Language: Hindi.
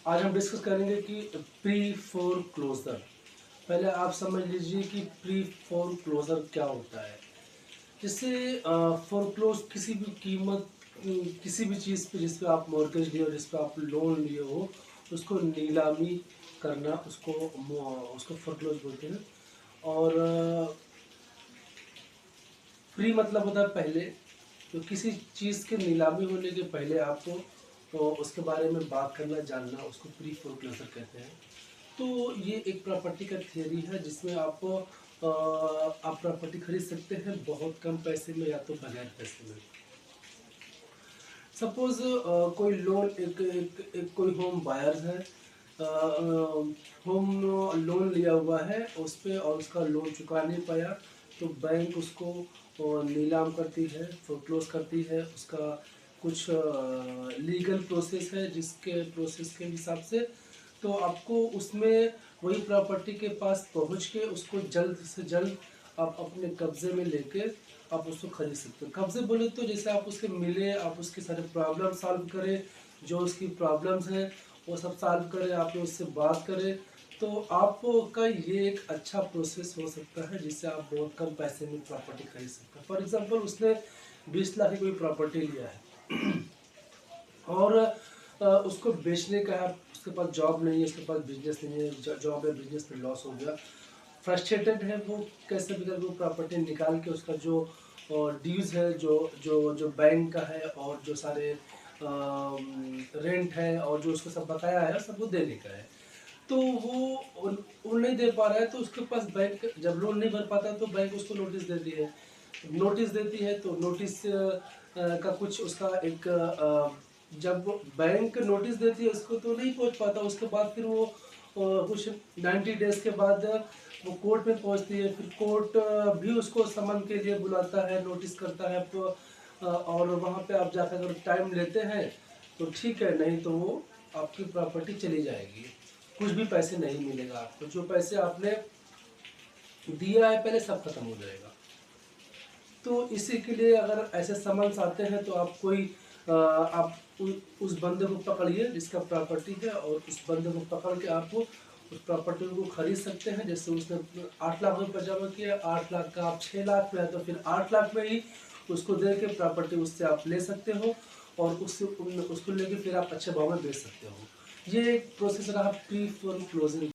आज हम डिस्कस करेंगे कि प्री फोर क्लोजर। पहले आप समझ लीजिए कि प्री फोर क्लोजर क्या होता है। जैसे फोरक्लोज किसी भी कीमत, किसी भी चीज़ पे जिस पे आप मॉर्गेज लिए हो, जिस पे आप लोन लिए हो, उसको नीलामी करना, उसको फोरक्लोज बोलते हैं। और प्री मतलब होता है पहले। तो किसी चीज़ के नीलामी होने के पहले आपको तो उसके बारे में बात करना, जानना, उसको प्री फोरक्लोजर कहते हैं। तो ये एक प्रॉपर्टी का थियरी है जिसमें आप प्रॉपर्टी खरीद सकते हैं बहुत कम पैसे में या तो बगैर पैसे में। सपोज कोई लोन एक कोई होम बायर्स है, होम लोन लिया हुआ है उस पर और उसका लोन चुका नहीं पाया, तो बैंक उसको नीलाम करती है, फोरक्लोज करती है। उसका कुछ लीगल प्रोसेस है जिसके प्रोसेस के हिसाब से तो आपको उसमें वही प्रॉपर्टी के पास पहुंच के उसको जल्द से जल्द आप अपने कब्जे में लेके आप उसको खरीद सकते हो। कब्जे बोले तो जैसे आप उसके मिले, आप उसके सारे प्रॉब्लम सॉल्व करें, जो उसकी प्रॉब्लम्स हैं वो सब सॉल्व करें, आपने उससे बात करें, तो आपका ये एक अच्छा प्रोसेस हो सकता है जिससे आप बहुत कम पैसे में प्रॉपर्टी खरीद सकते हैं। फॉर एग्जांपल उसने 20 लाख की कोई प्रॉपर्टी लिया है और उसको बेचने का है, उसके पास जॉब नहीं है, उसके पास बिजनेस नहीं है, जॉब है बिजनेस में लॉस हो गया, फ्रस्ट्रेटेड है, वो कैसे भी करके वो प्रॉपर्टी निकाल के उसका जो ड्यूज है, जो जो जो बैंक का है और जो सारे रेंट है और जो उसको सब बकाया है सब वो देने का है। तो वो नहीं दे पा रहा है, तो उसके पास बैंक जब लोन नहीं भर पाता तो बैंक उसको नोटिस देती है। नोटिस देती है तो नोटिस का कुछ उसका एक जब बैंक नोटिस देती है उसको तो नहीं पहुंच पाता, उसके बाद फिर वो कुछ 90 डेज के बाद वो कोर्ट में पहुंचती है। फिर कोर्ट भी उसको समन के लिए बुलाता है, नोटिस करता है। तो और वहाँ पे आप जाकर अगर टाइम लेते हैं तो ठीक है, नहीं तो वो आपकी प्रॉपर्टी चली जाएगी, कुछ भी पैसे नहीं मिलेगा आपको। जो पैसे आपने दिया है पहले सब खत्म हो जाएगा। तो इसी के लिए अगर ऐसे समन्स आते हैं तो आप कोई आप उस बंदे को पकड़िए जिसका प्रॉपर्टी है, और उस बंदे को पकड़ के आप उस प्रॉपर्टी को खरीद सकते हैं। जैसे उसने 8 लाख रुपये जमा किया, 8 लाख का आप 6 लाख में है तो फिर 8 लाख में ही उसको दे के प्रॉपर्टी उससे आप ले सकते हो और उसको लेके फिर आप अच्छे भाव में बेच सकते हो। ये एक प्रोसेस रहा प्री फोरक्लोजिंग।